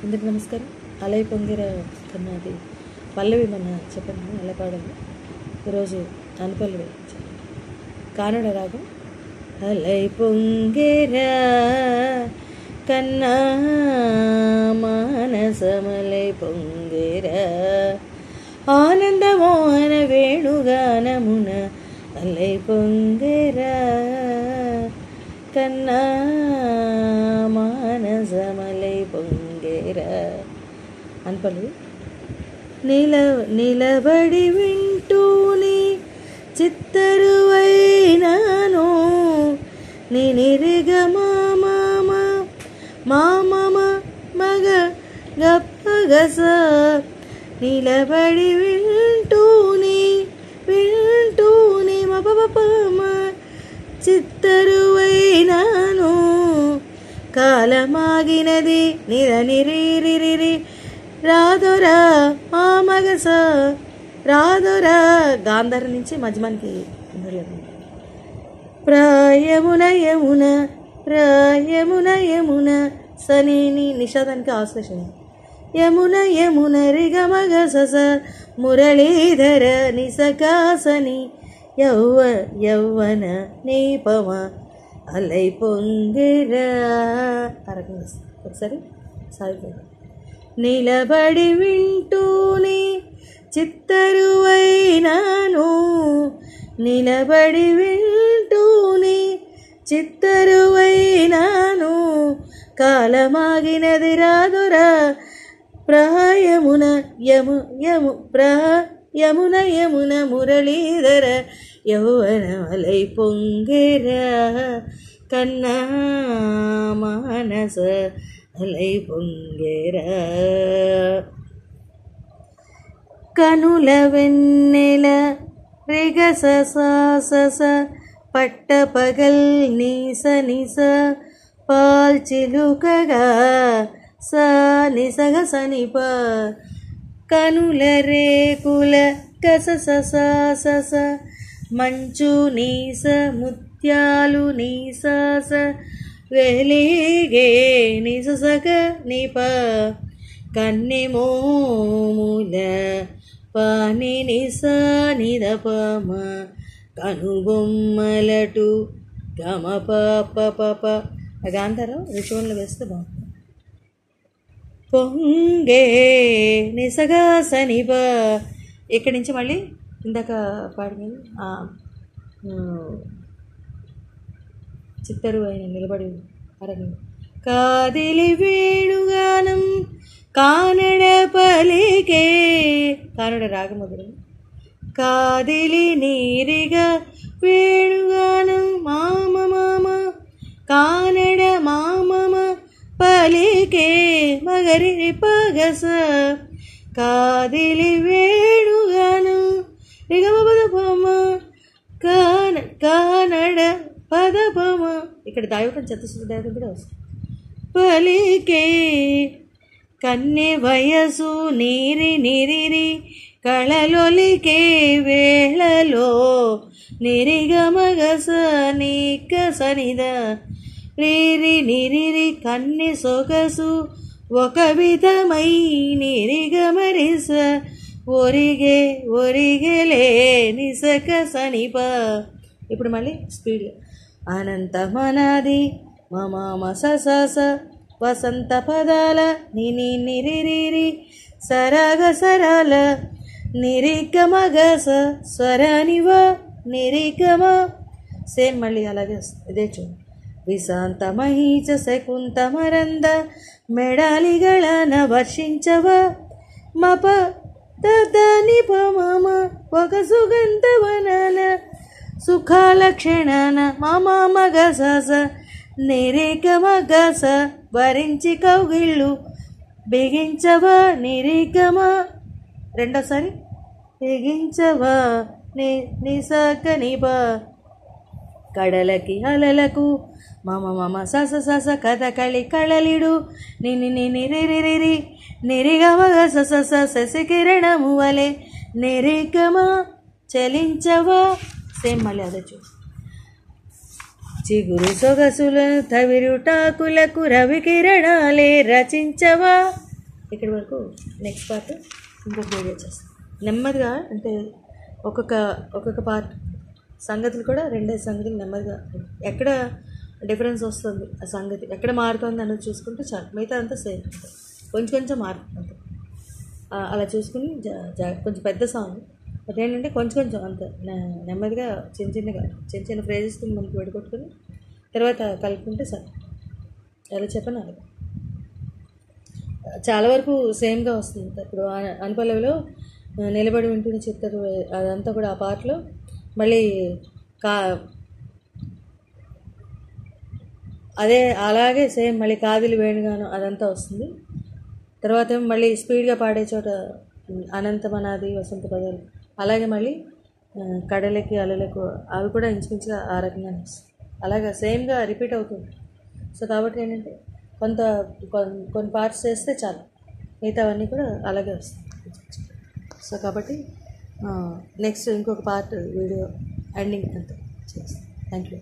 అందరికి నమస్కారం. అలై పొంగిర కన్నా అది పల్లవి మన చెప్పండి ఎలా పాడాలి. ఈరోజు అనుపల్లవి కానడ రాగం. అలై పొంగిర కన్నా మానసమలై పొంగిర ఆనందమోహన వేణుగానమున అలై పొంగిర కన్నా మానసమలై పొంగిర అనుపల్లవి. నిలబడి వింటూని చిత్తరువైనాను నిరిగ మామ మగ గప్పగస నిలబడి వింటూని మపమ చిత్తరువైనాను కాలమాగినది నిరిరి రాధురా మగస రాధురా గాంధార నుంచి మధ్యమానికి ప్రాయమున యమున సని నిషాదానికి ఆశ్లేషణ యమున రిగమగ సస మురళీధర నిసకాసని యౌవన నీపమ అలై పొంగిర అరకంగా ఒకసారి సాగిపోయింది. నిలబడి వింటూని చిత్తరువైనాను నిలబడి వింటూని చిత్తరువైనాను కాలమాగినది రాదురా ప్రాయమున యమున మురళీధర యౌవన అలై పొంగిర కన్నా మానస అలై పొంగిర కనుల వెన్నెల రిగస సాసస పట్ట పగల్ నీస పాల్చిలుకగా నిసగ సనిప కనుల రేకుల కసస సాసస మంచు నీస ముత్యాలు నీసాస వెలిగే నిససగ నిప కన్నె మోముల పాని నిదపమ కనుబొమ్మలటు గమ పప గాంధారం రిచువల్లో వేస్తే బాగుంటుంది. పొంగే నిసగా సనిప ఇక్కడి నుంచి మళ్ళీ ఇందాక పాడినది చిత్తరు ఆయన నిలబడి అరగండి. కాదిలి వేణుగానం కానడ పలికే కానడ రాగమధురం కాదిలి నీరిగా వేణుగానం మామ కానడ మామ పలికే మగరి పగస కాదిలి వేణుగానం రిగమ పదపమ కానడ పదపమ ఇక్కడ దాయవటం చతుశుద్ధ దాయవటం కూడా వస్తుంది. పలికే కన్నె వయసు నిరిరి కళలొలికే వేళలో నిరిగమగస నీక సనిద నిరిరి కన్నె సొగసు ఒక విధమై నిరిగమరిస ఒరిగెలే నిసక సనిప. ఇప్పుడు మళ్ళీ స్పీడ్ అనంతమనాది మమ సస వసంత పదాల నిరిరి సరగ సరళ నిరిగమగస స్వరనివ నిరిగమ సేమ్ మళ్ళీ అలాగే ఇదే చూడు. విశాంత మహీచ శకుంతమరంద మెడాలిಗಳನ వర్షించవ మప నిపమ ఒక సుగంధవనన సుఖాల క్షణన మమ మగస నిరిగమగస వరించి కౌగిళ్ళు బిగించవా నిరిగమ రెండోసారి బిగించవా నిసక నిబ కడలకి అలలకు మమ సస కథకళి కళలిడు నిరిరి నిరిగమగ సస శశికిరణము వలె నిరిగమ చలించవా సేమ్ మళ్ళీ అదే చూ. చిగురు సొగసులను తవిరుటాకులకు రవి కిరణాలే రచించవా ఇక్కడి వరకు. నెక్స్ట్ పార్ట్ ఇంకొక వీడియో చేస్తాను నెమ్మదిగా. అంటే ఒక్కొక్క పార్ట్ సంగతులు కూడా 2-5 సంగతులు నెమ్మదిగా ఎక్కడ డిఫరెన్స్ వస్తుంది, ఆ సంగతి ఎక్కడ మారుతుంది అన్నది చూసుకుంటే చాలు. మిగతా అంతా సేమ్, కొంచెం మారుతుంది అంతే. అలా చూసుకుని కొంచెం పెద్ద సాంగ్ బట్ ఏంటంటే కొంచెం అంత నెమ్మదిగా చిన్న ఫ్రేజెస్కి మనకి విడగొట్టుకుని తర్వాత కలుపుకుంటే సార్ ఎలా చెప్పాను అలాగే చాలా వరకు సేమ్గా వస్తుంది. ఇప్పుడు అనుపల్లవిలో నిలబడి వింటున్న చిత్తరు అదంతా కూడా ఆ పాటలో మళ్ళీ అదే అలాగే సేమ్ మళ్ళీ కాదిలి వేణుగానం అదంతా వస్తుంది. తర్వాత ఏమో మళ్ళీ స్పీడ్గా పాడే చోట అనంతమనాది వసంత పదాలు, అలాగే మళ్ళీ కడలకి అలలకు అవి కూడా ఇంచుమించుగా ఆ రకంగానే వస్తుంది. అలాగా సేమ్గా రిపీట్ అవుతుంది. సో కాబట్టి ఏంటంటే కొన్ని పార్ట్స్ చేస్తే చాలు, మిగతావన్నీ కూడా అలాగే వస్తాయి. సో కాబట్టి నెక్స్ట్ ఇంకొక పార్ట్ వీడియో ఎండింగ్ అంతా చేస్తాను. Thank you.